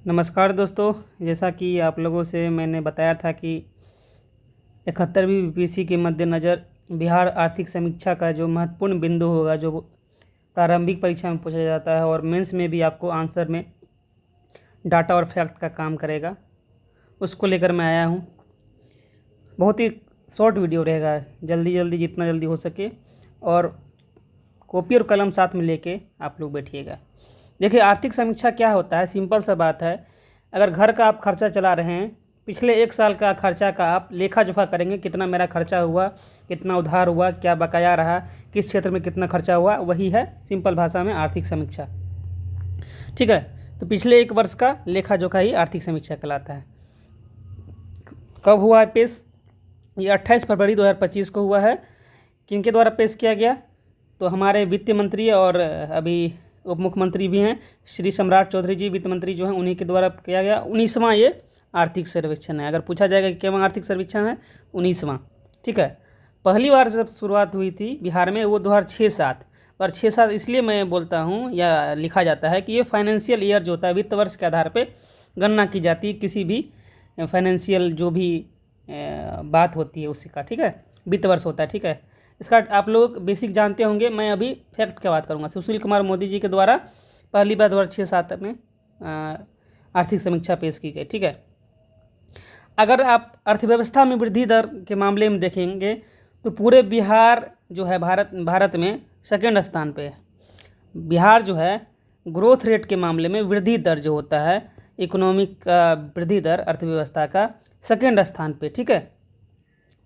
नमस्कार दोस्तों। जैसा कि आप लोगों से मैंने बताया था कि 71वीं बीपीएससी के मद्देनज़र बिहार आर्थिक समीक्षा का जो महत्वपूर्ण बिंदु होगा, जो प्रारंभिक परीक्षा में पूछा जाता है और मेंस में भी आपको आंसर में डाटा और फैक्ट का काम करेगा, उसको लेकर मैं आया हूँ। बहुत ही शॉर्ट वीडियो रहेगा, जल्दी जितना जल्दी हो सके, और कॉपी और कलम साथ में लेके आप लोग बैठिएगा। देखिए, आर्थिक समीक्षा क्या होता है, सिंपल सा बात है। अगर घर का आप खर्चा चला रहे हैं, पिछले एक साल का खर्चा का आप लेखा जोखा करेंगे, कितना मेरा खर्चा हुआ, कितना उधार हुआ, क्या बकाया रहा, किस क्षेत्र में कितना खर्चा हुआ, वही है सिंपल भाषा में आर्थिक समीक्षा। ठीक है, तो पिछले एक वर्ष का लेखा जोखा ही आर्थिक समीक्षा कहलाता है। कब हुआ है पेश? ये 28 फरवरी 2025 को हुआ है। किनके द्वारा पेश किया गया? तो हमारे वित्त मंत्री और अभी उप मुख्यमंत्री भी हैं, श्री सम्राट चौधरी जी, वित्त मंत्री जो हैं, उन्हीं के द्वारा किया गया। 19वां ये आर्थिक सर्वेक्षण है। अगर पूछा जाएगा कि क्या आर्थिक सर्वेक्षण है, 19वां। ठीक है, पहली बार जब शुरुआत हुई थी बिहार में वो 2006-07 और 6-7 इसलिए मैं बोलता हूँ या लिखा जाता है कि ये फाइनेंशियल ईयर जो होता है, वित्त वर्ष के आधार पर गणना की जाती है किसी भी फाइनेंशियल जो भी बात होती है उसी का। ठीक है, वित्त वर्ष होता है। ठीक है, इसका आप लोग बेसिक जानते होंगे। मैं अभी फैक्ट की बात करूंगा। सुशील कुमार मोदी जी के द्वारा पहली बार 2006-07 में आर्थिक समीक्षा पेश की गई। ठीक है, अगर आप अर्थव्यवस्था में वृद्धि दर के मामले में देखेंगे तो पूरे बिहार जो है भारत में सेकेंड स्थान पे है। बिहार जो है ग्रोथ रेट के मामले में वृद्धि दर जो होता है, इकोनॉमिक वृद्धि दर अर्थव्यवस्था का सेकेंड स्थान पे। ठीक है,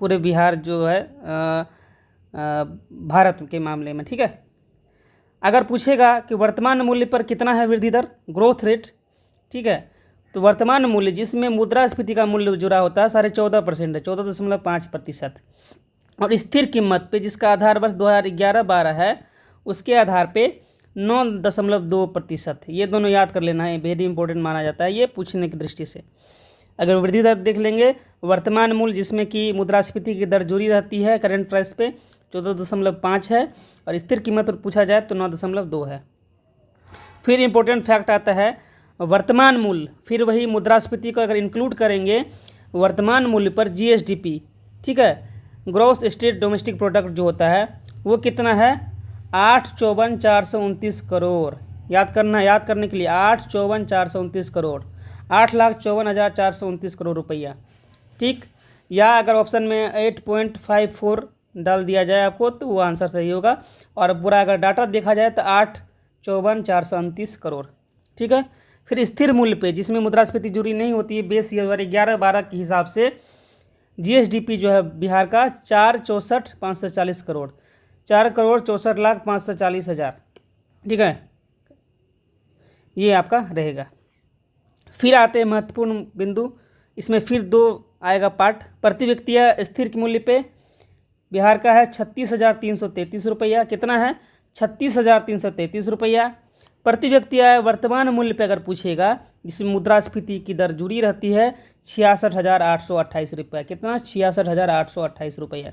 पूरे बिहार जो है भारत के मामले में। ठीक है, अगर पूछेगा कि वर्तमान मूल्य पर कितना है वृद्धि दर, ग्रोथ रेट, ठीक है, तो वर्तमान मूल्य जिसमें मुद्रास्फीति का मूल्य जुड़ा होता है 14.5% है, 14.5%। और स्थिर कीमत पे जिसका आधार वर्ष 2011-12 है, उसके आधार पे 9.2%। ये दोनों याद कर लेना है, वेरी इंपॉर्टेंट माना जाता है ये पूछने की दृष्टि से। अगर वृद्धि दर देख लेंगे, वर्तमान मूल्य जिसमें कि मुद्रास्फीति की दर जुड़ी रहती है करंट प्राइस पे 14.5 है, और स्थिर कीमत पर पूछा जाए तो 9.2 है। फिर इंपॉर्टेंट फैक्ट आता है वर्तमान मूल्य, फिर वही मुद्रास्फीति को अगर इंक्लूड करेंगे वर्तमान मूल्य पर जीएसडीपी, ठीक है, ग्रॉस स्टेट डोमेस्टिक प्रोडक्ट जो होता है वो कितना है, 8,54,429 करोड़। याद करने के लिए 8,54,429 करोड़, 8,54,429 करोड़ रुपया। ठीक, या अगर ऑप्शन में 8.54 डाल दिया जाए आपको तो वो आंसर सही होगा। और पूरा अगर डाटा देखा जाए तो 8,54,429 करोड़। ठीक है, फिर स्थिर मूल्य पे जिसमें मुद्रास्फीति जुड़ी नहीं होती है, बेस ईयर 11-12 के हिसाब से जीएसडीपी जो है बिहार का 4,64,540 करोड़, 4,64,540,000। ठीक है, ये आपका रहेगा। फिर आते हैं महत्वपूर्ण बिंदु, इसमें फिर दो आएगा पार्ट। प्रति व्यक्ति स्थिर मूल्य पे बिहार का है 36,333 रुपया। कितना है? 36,333 रुपया प्रति व्यक्ति आय। वर्तमान मूल्य पे अगर पूछेगा जिसमें मुद्रास्फीति की दर जुड़ी रहती है 66,828 रुपया। कितना? 66,828 रुपया।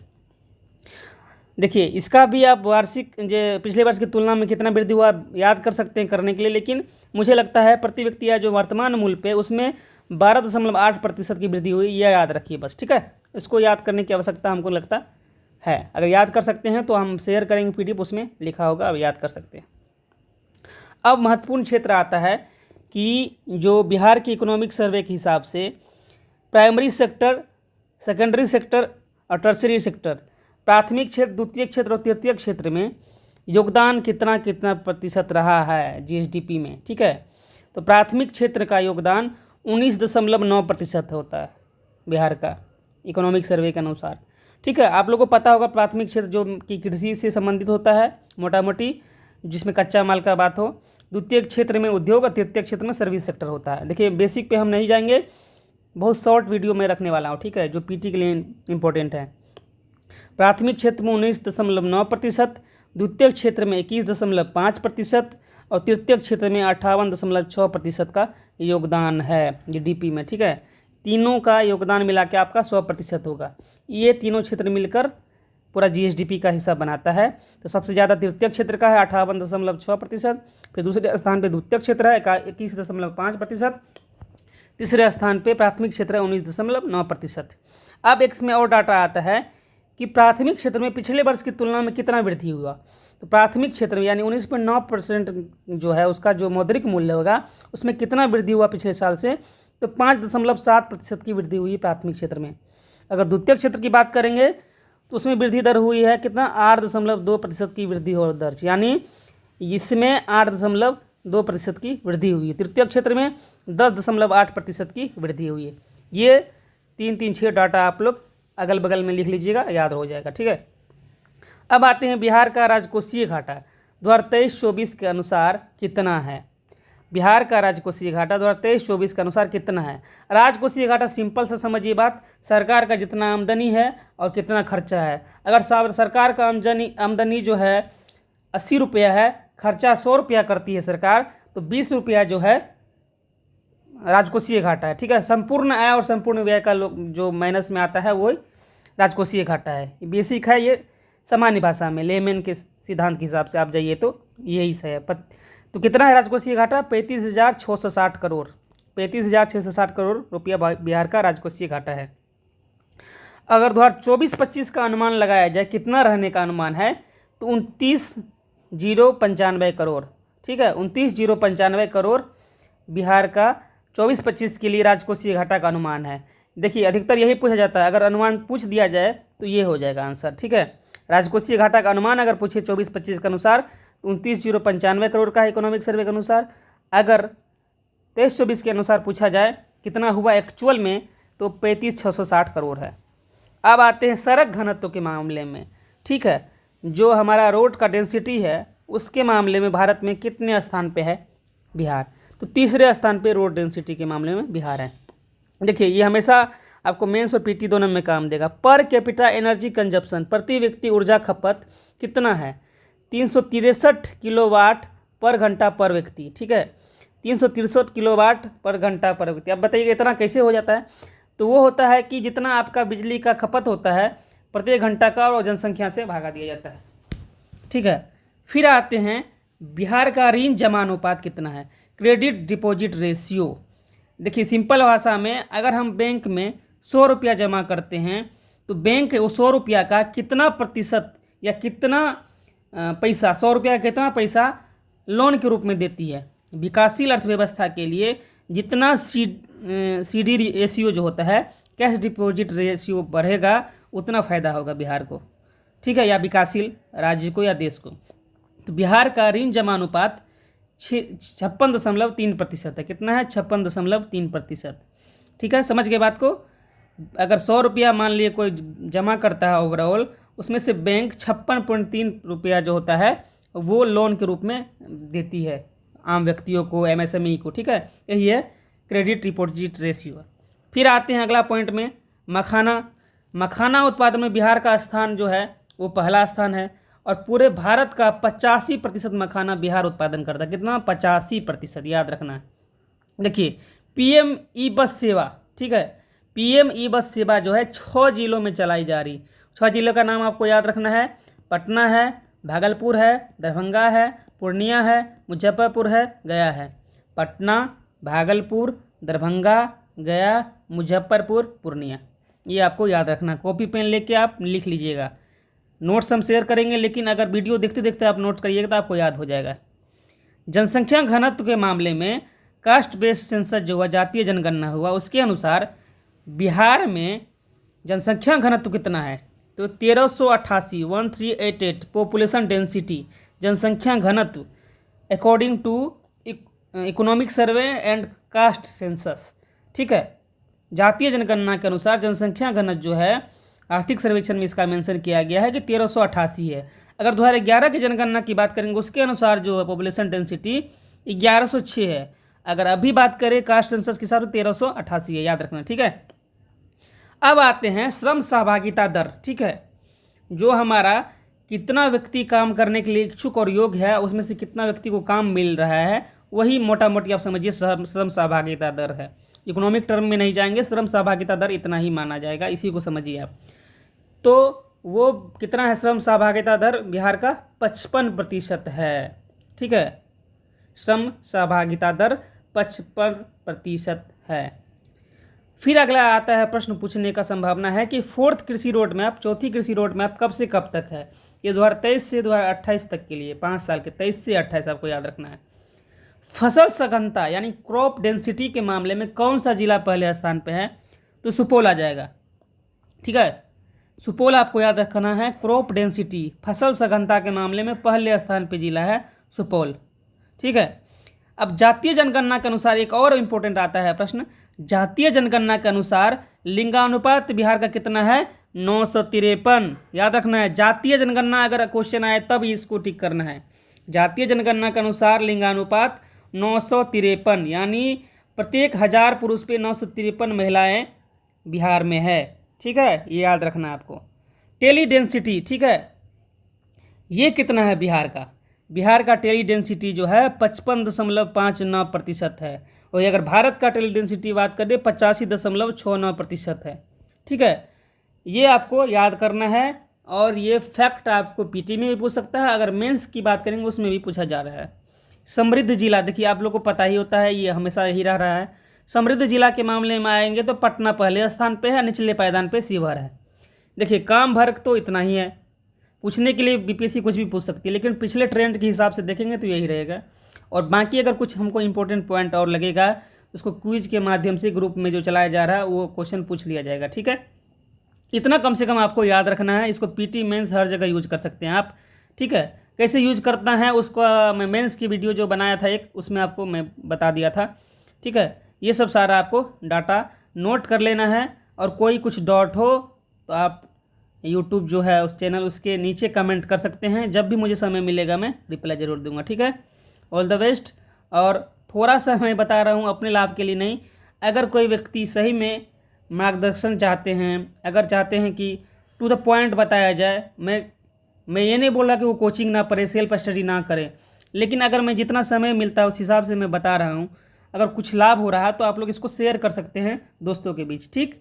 देखिए, इसका भी आप वार्षिक जो पिछले वर्ष की तुलना में कितना वृद्धि हुआ याद कर सकते हैं करने के लिए, लेकिन मुझे लगता है प्रति व्यक्ति आय जो वर्तमान मूल्य पे उसमें 12.8% की वृद्धि हुई, यह याद रखिए बस। ठीक है, इसको याद करने की आवश्यकता हमको लगता है। अगर याद कर सकते हैं तो हम शेयर करेंगे पीडीएफ, उसमें लिखा होगा, अब याद कर सकते हैं। अब महत्वपूर्ण क्षेत्र आता है कि जो बिहार की इकोनॉमिक सर्वे के हिसाब से प्राइमरी सेक्टर, सेकेंडरी सेक्टर और टर्सरी सेक्टर, प्राथमिक क्षेत्र, द्वितीयक क्षेत्र और तृतीयक क्षेत्र में योगदान कितना प्रतिशत रहा है जीएसडीपी में। ठीक है, तो प्राथमिक क्षेत्र का योगदान 19.9% होता है बिहार का इकोनॉमिक सर्वे के अनुसार। ठीक है, आप लोगों को पता होगा प्राथमिक क्षेत्र जो कि कृषि से संबंधित होता है मोटा मोटी, जिसमें कच्चा माल का बात हो। द्वितीय क्षेत्र में उद्योग और तृतीय क्षेत्र में सर्विस सेक्टर होता है। देखिए, बेसिक पे हम नहीं जाएंगे, बहुत शॉर्ट वीडियो में रखने वाला हूँ। ठीक है, जो पीटी के लिए इम्पोर्टेंट है। प्राथमिक क्षेत्र में 19.9%, द्वितीय क्षेत्र में 21.5% और तृतीय क्षेत्र में 58.6% का योगदान है जीडीपी में। ठीक है, तीनों का योगदान मिला के आपका 100% होगा। ये तीनों क्षेत्र मिलकर पूरा जीएसडीपी का हिस्सा बनाता है। तो सबसे ज़्यादा तृतीय क्षेत्र का है 58.6%, फिर दूसरे स्थान पे द्वितीय क्षेत्र है 21.5%, तीसरे स्थान पे प्राथमिक क्षेत्र है 19.9%। अब एक इसमें और डाटा आता है कि प्राथमिक क्षेत्र में पिछले वर्ष की तुलना में कितना वृद्धि हुआ। तो प्राथमिक क्षेत्र में यानी 19.9% जो है उसका जो मौद्रिक मूल्य होगा उसमें कितना वृद्धि हुआ पिछले साल से, तो 5.7% की वृद्धि हुई प्राथमिक क्षेत्र में। अगर द्वितीय क्षेत्र की बात करेंगे तो उसमें वृद्धि दर हुई है कितना, 8.2% की वृद्धि हो दर्ज, यानी इसमें 8.2% की वृद्धि हुई है। तृतीय क्षेत्र में 10.8% की वृद्धि हुई है। ये 3-3-6 डाटा आप लोग अगल बगल में लिख लीजिएगा, याद हो जाएगा, ठीक है। अब आते हैं बिहार का राजकोषीय घाटा 2023-24 के अनुसार कितना है। बिहार का राजकोषीय घाटा 2023-24 के अनुसार कितना है। राजकोषीय घाटा सिंपल से समझिए बात, सरकार का जितना आमदनी है और कितना खर्चा है। अगर सरकार का आमदनी जो है 80 रुपया है, खर्चा 100 रुपया करती है सरकार, तो 20 रुपया जो है राजकोषीय घाटा है, ठीक है। संपूर्ण आय और संपूर्ण व्यय का जो माइनस में आता है वो राजकोषीय घाटा है। बेसिक है ये, सामान्य भाषा में लेमैन के सिद्धांत के हिसाब से आप जाइए तो यही से है। तो कितना है राजकोषीय घाटा, 35,660 करोड़, 35,660 करोड़ रुपया बिहार का राजकोषीय घाटा है। अगर 2024-25 का अनुमान लगाया जाए कितना रहने का अनुमान है, तो 29,095 करोड़, ठीक है, 29,095 करोड़ बिहार का 24-25 के लिए राजकोषीय घाटा का अनुमान है। देखिए अधिकतर यही पूछा जाता है, अगर अनुमान पूछ दिया जाए तो ये हो जाएगा आंसर, ठीक है। राजकोषीय घाटा का अनुमान अगर पूछे 24-25 के अनुसार 29,095 करोड़ का है इकोनॉमिक सर्वे के अनुसार। अगर 23-24 के अनुसार पूछा जाए कितना हुआ एक्चुअल में, तो 35,660 करोड़ है। अब आते हैं सड़क घनत्व के मामले में, ठीक है, जो हमारा रोड का डेंसिटी है उसके मामले में भारत में कितने स्थान पे है बिहार, तो तीसरे स्थान पे रोड डेंसिटी के मामले में बिहार है। देखिए ये हमेशा आपको मेंस और पीटी दोनों में काम देगा। पर कैपिटा एनर्जी कंजप्शन, प्रति व्यक्ति ऊर्जा खपत कितना है, 363 किलोवाट पर घंटा पर व्यक्ति, ठीक है, 363 किलोवाट पर घंटा पर व्यक्ति। अब बताइए इतना कैसे हो जाता है, तो वो होता है कि जितना आपका बिजली का खपत होता है प्रत्येक घंटा का और जनसंख्या से भागा दिया जाता है, ठीक है। फिर आते हैं बिहार का ऋण जमा अनुपात कितना है, क्रेडिट डिपॉजिट रेशियो। देखिए सिंपल भाषा में, अगर हम बैंक में 100 रुपया जमा करते हैं तो बैंक वो 100 रुपया का कितना प्रतिशत या कितना पैसा, 100 रुपया का कितना पैसा लोन के रूप में देती है। विकासशील अर्थव्यवस्था के लिए जितना CD रेशियो जो होता है, कैश डिपॉजिट रेशियो बढ़ेगा उतना फ़ायदा होगा बिहार को, ठीक है, या विकासशील राज्य को या देश को। तो बिहार का ऋण जमा अनुपात 56.3% है। कितना है, 56.3%, ठीक है। समझ गए बात को। अगर 100 रुपया मान लिए कोई जमा करता है ओवरऑल, उसमें से बैंक 56.3 रुपया जो होता है वो लोन के रूप में देती है आम व्यक्तियों को, MSME को, ठीक है। यही है क्रेडिट डिपॉजिट रेशियो। फिर आते हैं अगला पॉइंट में, मखाना उत्पादन में बिहार का स्थान जो है वो पहला स्थान है और पूरे भारत का 85% मखाना बिहार उत्पादन करता है। कितना, 85%, याद रखना है। देखिए PM ई बस सेवा, ठीक है, PM ई बस सेवा जो है 6 जिलों में चलाई जा रही। 6 जिलों का नाम आपको याद रखना है, पटना है, भागलपुर है, दरभंगा है, पूर्णिया है, मुजफ्फरपुर है, गया है। पटना, भागलपुर, दरभंगा, गया, मुजफ्फरपुर, पूर्णिया, ये आपको याद रखना। कॉपी पेन लेके आप लिख लीजिएगा। नोट्स हम शेयर करेंगे, लेकिन अगर वीडियो देखते देखते आप नोट करिएगा तो आपको याद हो जाएगा। जनसंख्या घनत्व के मामले में कास्ट बेस्ड सेंसस जो हुआ, जातीय जनगणना हुआ, उसके अनुसार बिहार में जनसंख्या घनत्व कितना है, तो 1388, 1388 पॉपुलेशन डेंसिटी, जनसंख्या घनत्व according to economic survey and caste census, ठीक है। जातीय जनगणना के अनुसार जनसंख्या घनत्व जो है आर्थिक सर्वेक्षण में इसका मेंशन किया गया है कि 1388 है। अगर 2011 की जनगणना की बात करेंगे उसके अनुसार जो है पॉपुलेशन डेंसिटी 1106 है। अगर अभी बात करें कास्ट सेंसस के हिसाब से 1388 है, याद रखना, ठीक है। अब आते हैं श्रम सहभागिता दर, ठीक है, जो हमारा कितना व्यक्ति काम करने के लिए इच्छुक और योग्य है, उसमें से कितना व्यक्ति को काम मिल रहा है, वही मोटा मोटी आप समझिए श्रम सहभागिता दर है। इकोनॉमिक टर्म में नहीं जाएंगे, श्रम सहभागिता दर इतना ही माना जाएगा, इसी को समझिए आप। तो वो कितना है श्रम सहभागिता दर बिहार का, 55% है, ठीक है। श्रम सहभागिता दर 55% है। फिर अगला आता है प्रश्न पूछने का संभावना है कि फोर्थ कृषि रोड मैप, चौथी कृषि रोड मैप कब से कब तक है। ये 2023 से 2028 तक के लिए 5 साल के, 23 से 28 आपको याद रखना है। फसल सघनता यानी क्रॉप डेंसिटी के मामले में कौन सा जिला पहले स्थान पे है, तो सुपौल आ जाएगा। ठीक है, सुपौल आपको याद रखना है। क्रॉप डेंसिटी फसल सघनता के मामले में पहले स्थान पे जिला है सुपौल। ठीक है, अब जातीय जनगणना के अनुसार एक और इम्पोर्टेंट आता है प्रश्न, जातीय जनगणना के अनुसार लिंगानुपात बिहार का कितना है, 953। याद रखना है, जातीय जनगणना अगर क्वेश्चन आए तब इसको टिक करना है। जातीय जनगणना के अनुसार लिंगानुपात 953, यानी प्रत्येक 1000 पुरुष पे 953 महिलाएं बिहार में है। ठीक है, ये याद रखना है आपको। टेली डेंसिटी, ठीक है, ये कितना है बिहार का, बिहार का टेली डेंसिटी जो है 55.59% है। और अगर भारत का टेली डेंसिटी बात करें 85.69% है। ठीक है, ये आपको याद करना है। और ये फैक्ट आपको पीटी में भी पूछ सकता है, अगर मेंस की बात करेंगे उसमें भी पूछा जा रहा है। समृद्ध जिला, देखिए आप लोग को पता ही होता है, ये हमेशा ही रह रहा है। समृद्ध जिला के मामले में आएंगे तो पटना पहले स्थान पे है, निचले पायदान पे शिवहर है। देखिए काम भर तो इतना ही है, पूछने के लिए बीपीएससी कुछ भी पूछ सकती है, लेकिन पिछले ट्रेंड के हिसाब से देखेंगे तो यही रहेगा। और बाकी अगर कुछ हमको इंपॉर्टेंट पॉइंट और लगेगा उसको क्विज के माध्यम से ग्रुप में जो चलाया जा रहा है वो क्वेश्चन पूछ लिया जाएगा। ठीक है, इतना कम से कम आपको याद रखना है। इसको पीटी मेंस हर जगह यूज कर सकते हैं आप। ठीक है, कैसे यूज करना है उसका मैं मेंस की वीडियो जो बनाया था एक, उसमें आपको मैं बता दिया था। ठीक है, ये सब सारा आपको डाटा नोट कर लेना है। और कोई कुछ डाउट हो तो आप यूट्यूब जो है उस चैनल उसके नीचे कमेंट कर सकते हैं, जब भी मुझे समय मिलेगा मैं रिप्लाई ज़रूर दूंगा। ठीक है, ऑल द बेस्ट। और थोड़ा सा मैं बता रहा हूँ अपने लाभ के लिए नहीं, अगर कोई व्यक्ति सही में मार्गदर्शन चाहते हैं, अगर चाहते हैं कि टू द पॉइंट बताया जाए, मैं ये नहीं बोल रहा कि वो कोचिंग ना पढ़े, सेल्फ स्टडी ना करें, लेकिन अगर मैं जितना समय मिलता है उस हिसाब से मैं बता रहा हूँ। अगर कुछ लाभ हो रहा है तो आप लोग इसको शेयर कर सकते हैं दोस्तों के बीच। ठीक,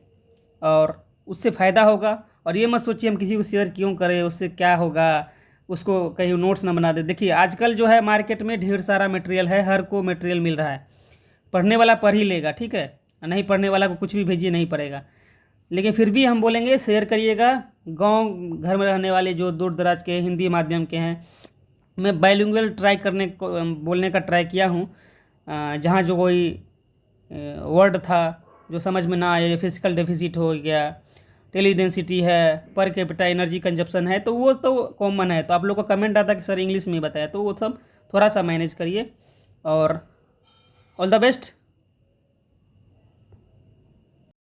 और उससे फ़ायदा होगा। और ये मत सोचिए हम किसी को शेयर क्यों करें, उससे क्या होगा, उसको कहीं नोट्स ना बना दे। देखिए आजकल जो है मार्केट में ढेर सारा मटेरियल है, हर को मटेरियल मिल रहा है, पढ़ने वाला पढ़ ही लेगा। ठीक है, नहीं पढ़ने वाला को कुछ भी भेजिए नहीं पड़ेगा। लेकिन फिर भी हम बोलेंगे शेयर करिएगा। गांव घर में रहने वाले जो दूर दराज के हिंदी माध्यम के हैं, मैं बाइलिंगुअल ट्राई करने को बोलने का ट्राई किया हूँ। जहाँ जो कोई वर्ड था जो समझ में ना आए, फिजिकल डेफिसिट हो गया, टेली डेंसिटी है, पर कैपिटा एनर्जी कंजप्शन है, तो वो तो कॉमन है। तो आप लोग का कमेंट आता कि सर इंग्लिश में बताया, तो वो सब थोड़ा सा मैनेज करिए। और ऑल द बेस्ट।